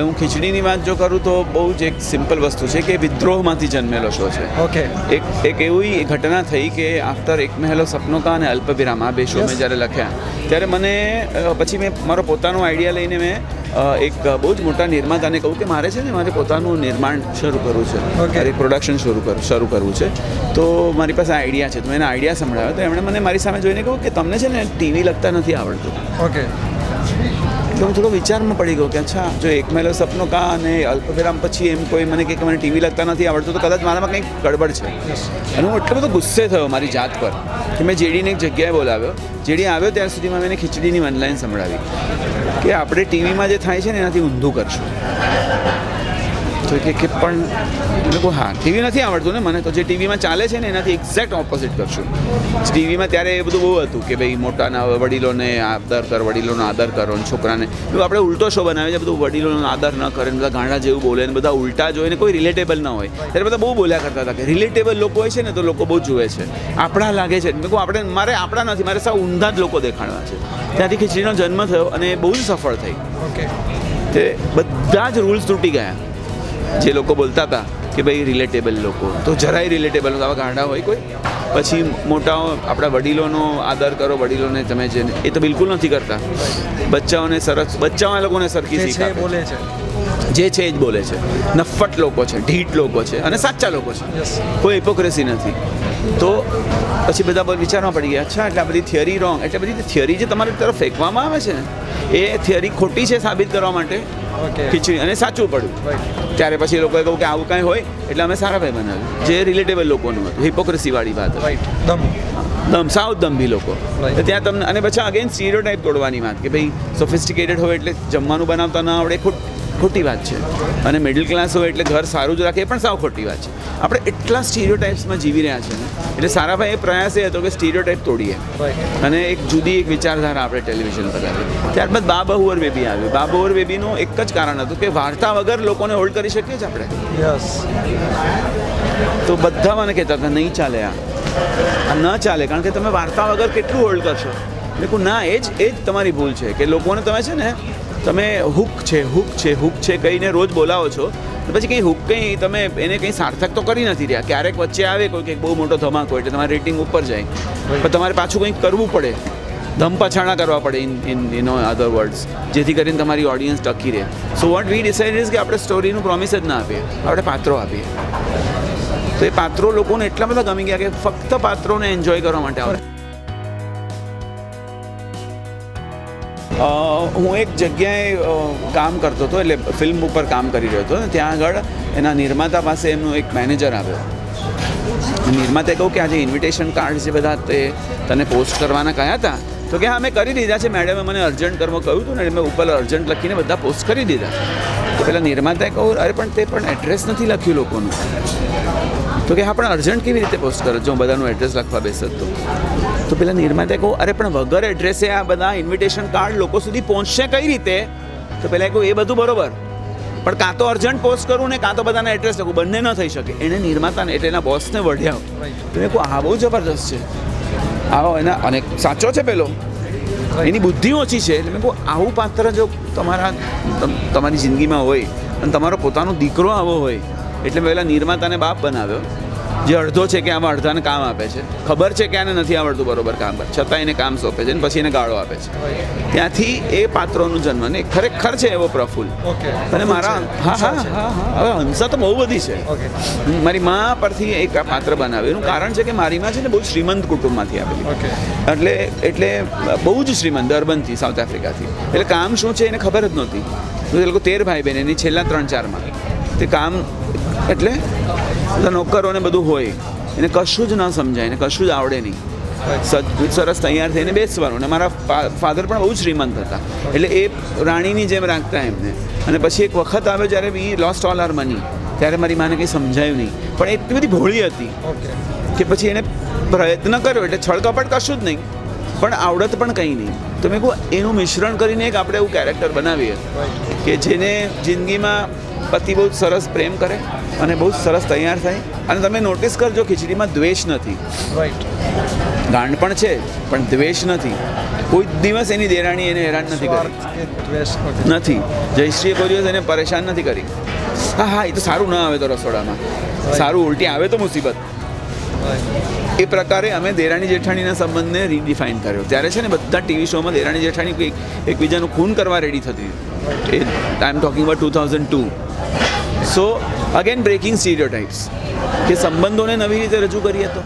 હું ખીચડીની વાત જો કરું તો બહુ જ એક સિમ્પલ વસ્તુ છે કે વિદ્રોહમાંથી જન્મેલો શો છે. ઓકે. એક એવી ઘટના થઈ કે આફ્ટર એક મહેલો સપનો કા અને અલ્પવિરામ આ બે શો મેં જ્યારે લખ્યા ત્યારે મને પછી મેં મારો પોતાનો આઈડિયા લઈને મેં એક બહુ જ મોટા નિર્માતાને કહું કે મારે છે ને મારે પોતાનું નિર્માણ શરૂ કરવું છે, એક પ્રોડક્શન શરૂ કરવું છે. તો મારી પાસે આઈડિયા છે, તો મેં એના આઈડિયા સંભળાવ્યો તો એમણે મને મારી સામે જોઈને કહ્યું કે તમને છે ને ટીવી લખતા નથી આવડતું. ઓકે. તો હું થોડો વિચારમાં પડી ગયો કે અચ્છા જો એક મહેલો સપનો કા અને અલ્પવિરામ પછી એમ કોઈ મને કે મને ટીવી લખતા નથી આવડતું તો કદાચ મારામાં કંઈક ગડબડ છે. અને હું એટલો બધો ગુસ્સે થયો મારી જાત પર કે મેં જેડીને એક જગ્યાએ બોલાવ્યો. જેડી આવ્યો ત્યાં સુધીમાં મેં ખીચડીની વનલાઈન સંભળાવી કે આપણે ટીવીમાં જે થાય છે ને એનાથી ઊંધું કરશું. તો કે પણ લોકો હા ટીવી નથી આવડતું ને મને, તો જે ટીવીમાં ચાલે છે ને એનાથી એક્ઝેક્ટ ઓપોઝિટ કરશું. ટીવીમાં ત્યારે એ બધું બહુ હતું કે ભાઈ મોટાના વડીલોને આદર કર, વડીલોનો આદર કરો, અને છોકરાને એવું આપણે ઉલટો શો બનાવે છે, બધું વડીલોનો આદર ન કરે, બધા ગાંડા જેવું બોલે ને બધા ઉલટા જોઈએ ને કોઈ રિલેટેબલ ન હોય. ત્યારે બધા બહુ બોલ્યા કરતા હતા કે રિલેટેબલ લોકો હોય છે ને તો લોકો બહુ જુએ છે, આપણા લાગે છે. મેં કહું મારે આપણા નથી, મારે સાવ ઊંધા જ લોકો દેખાડવા છે. ત્યાંથી ખીચડીનો જન્મ થયો અને બહુ જ સફળ થઈ. ઓકે. તે બધા જ રૂલ્સ તૂટી ગયા. જે લોકો બોલતા હતા કે ભાઈ રિલેટેબલ લોકો, તો જરાય રિલેટેબલ આવા ગાંડા હોય કોઈ. પછી મોટાઓ આપણા વડીલોનો આદર કરો, વડીલોને તમે છે એ તો બિલકુલ નથી કરતા. બચ્ચાઓ એ લોકોને સરખી શીખ આપે બોલે છે, જે છે એ જ બોલે છે. નફ્ફટ લોકો છે, ઢીઠ લોકો છે અને સાચા લોકો છે, કોઈ હિપોક્રેસી નથી. તો પછી બધા વિચારવા પડી ગયા અચ્છા એટલે આ બધી થિયરી રોંગ, એટલે બધી થિયરી જે તમારી તરફ ફેંકવામાં આવે છે ને એ થિયરી ખોટી છે સાબિત કરવા માટે ખીચડી અને સાચું પડ્યું. ત્યારે પછી એ લોકોએ કહ્યું કે આવું કાંઈ હોય એટલે અમે સારા ભાઈ બનાવ્યું, જે રિલેટેબલ લોકોનું હતું, હિપોક્રેસીવાળી વાત હતી. સાવ દંભી લોકો. ત્યાં તમને અને પછી અગેન સ્ટીરિયોટાઇપ તોડવાની વાત કે ભાઈ સોફિસ્ટિકેટેડ હોય એટલે જમવાનું બનાવતા ન આવડે, ખોટી વાત છે. અને મિડલ ક્લાસ હોય એટલે ઘર સારું જ રાખે, એ પણ સાવ ખોટી વાત છે. આપણે એટલા સ્ટીરિયોટાઇપ્સમાં જીવી રહ્યા છે ને, એટલે સારાભાઈ એ પ્રયાસ એ હતો કે સ્ટીરિયોટાઇપ તોડીએ અને એક જુદી એક વિચારધારા આપણે ટેલિવિઝન પર આવી. ત્યારબાદ બા બહુ ઓર બેબી આવ્યું. બા બહુ ઓર બેબીનું એક જ કારણ હતું કે વાર્તા વગર લોકોને હોલ્ડ કરી શકીએ છીએ આપણે. તો બધા મને કહેતા હતા નહીં ચાલે, આ ન ચાલે, કારણ કે તમે વાર્તા વગર કેટલું હોલ્ડ કરશો. મેં ના, એ જ તમારી ભૂલ છે કે લોકોને તમે છે ને તમે હુક છે કહીને રોજ બોલાવો છો, પછી કંઈ હુક કંઈ તમે એને કંઈ સાર્થક તો કરી નથી રહ્યા. ક્યારેક વચ્ચે આવે કોઈ કંઈક બહુ મોટો ધમાકો એટલે તમારી રેટિંગ ઉપર જાય, પણ તમારે પાછું કંઈક કરવું પડે, ધમપછાણા કરવા પડે ઇન અધર વર્ડ્સ, જેથી કરીને તમારી ઓડિયન્સ ટકી રહે. So what we decide is કે આપણે સ્ટોરીનું પ્રોમિસ જ ના આપીએ, આપણે પાત્રો આપીએ. તો એ પાત્રો લોકોને એટલા બધા ગમી ગયા કે ફક્ત પાત્રોને એન્જોય કરવા માટે આવે. હું એક જગ્યાએ કામ કરતો હતો, એટલે ફિલ્મ ઉપર કામ કરી રહ્યો હતો ને ત્યાં આગળ એના નિર્માતા પાસે એમનો એક મેનેજર આવ્યો. નિર્માતાએ કહ્યું કે આજે ઇન્વિટેશન કાર્ડ જે બધા તે તને પોસ્ટ કરવાના કહ્યા હતા, તો કે હા મેં કરી દીધા છે, મેડમે મને અર્જન્ટ કરવા કહ્યું હતું ને, મેં ઉપર અર્જન્ટ લખીને બધા પોસ્ટ કરી દીધા. તો પેલા નિર્માતાએ કહ્યું અરે પણ તે પણ એડ્રેસ નથી લખ્યું લોકોનું. તો કે હા પણ અર્જન્ટ કેવી રીતે પોસ્ટ કરો જો હું બધાનું એડ્રેસ લખવા બેસત તો પેલા નિર્માતાએ કહું અરે પણ વગર એડ્રેસે આ બધા ઇન્વિટેશન કાર્ડ લોકો સુધી પહોંચશે કઈ રીતે? તો પેલા કહું એ બધું બરોબર, પણ કાં તો અર્જન્ટ પોસ્ટ કરું ને કાં તો બધાના એડ્રેસ લખું, બંને ન થઈ શકે. એણે નિર્માતાને એટલે એના બોસને વઢ્યા. તો મેં કહું આ બહુ જબરદસ્ત છે, આવો એના અને સાચો છે પેલો, એની બુદ્ધિ ઓછી છે. એટલે મેં કહું આવું પાત્ર જો તમારી જિંદગીમાં હોય અને તમારો પોતાનો દીકરો આવો હોય, એટલે મેં પેલા નિર્માતાને બાપ બનાવ્યો, જે અડધો છે કે આમાં અડધાને કામ આપે છે, ખબર છે કે આને નથી આવડતું બરોબર કામ, છતાં એને કામ સોંપે છે અને પછી એને ગાળો આપે છે. ત્યાંથી એ પાત્રોનું જન્મ ને ખરેખર છે એવો પ્રફુલ્લ. અને મારા હવે હંસા તો બહુ બધી છે. મારી મા પરથી એક આ પાત્ર બનાવ્યું, એનું કારણ છે કે મારી માં છે ને બહુ શ્રીમંત કુટુંબમાંથી આવેલી, એટલે બહુ જ શ્રીમંત, ડર્બનથી, સાઉથ આફ્રિકાથી. એટલે કામ શું છે એને ખબર જ નહોતી. એ લોકો 13 ભાઈ બહેન, એની છેલ્લા 3-4માં તે કામ એટલે બધા નોકરોને બધું હોય, એને કશું જ ન સમજાય, એને કશું જ આવડે નહીં. સરસ તૈયાર થઈને બેસવાનું. અને મારા ફાધર પણ બહુ શ્રીમંત હતા, એટલે એ રાણીની જેમ રાખતા એમને. અને પછી એક વખત આવ્યો જ્યારે વી લોસ્ટ ઓલ આર મની, ત્યારે મારી માને કંઈ સમજાયું નહીં, પણ એટલી બધી ભોળી હતી કે પછી એને પ્રયત્ન કર્યો, એટલે છળકપટ કશું જ નહીં, પણ આવડત પણ કંઈ નહીં. તો મેં કહું એનું મિશ્રણ કરીને એક આપણે એવું કેરેક્ટર બનાવીએ કે જેને જિંદગીમાં પતિ બહુ સરસ પ્રેમ કરે અને બહુ સરસ તૈયાર થાય. અને તમે નોટિસ કરજો ખીચડીમાં દ્વેષ નથી, ગાંડ પણ છે પણ દ્વેષ નથી. કોઈ દિવસ એની દેરાણી એને હેરાન નથી કરી, સ્વાર્થ કે દ્વેષ નથી. નથી. જયશ્રીએ કોઈ દિવસ એને પરેશાન નથી કરી. હા હા, એ તો સારું ના આવે તો રસોડામાં, સારું ઉલટી આવે તો મુસીબત. Right. એ પ્રકારે અમે દેરાણી જેઠાણીના સંબંધને રીડિફાઇન કર્યો. ત્યારે છે ને બધા ટીવી શોમાં દેરાણી જેઠાણી એકબીજાનું ખૂન કરવા રેડી થતી. એ I am talking about 2002. So again breaking stereotypes, કે સંબંધોને નવી રીતે રજૂ કરીએ તો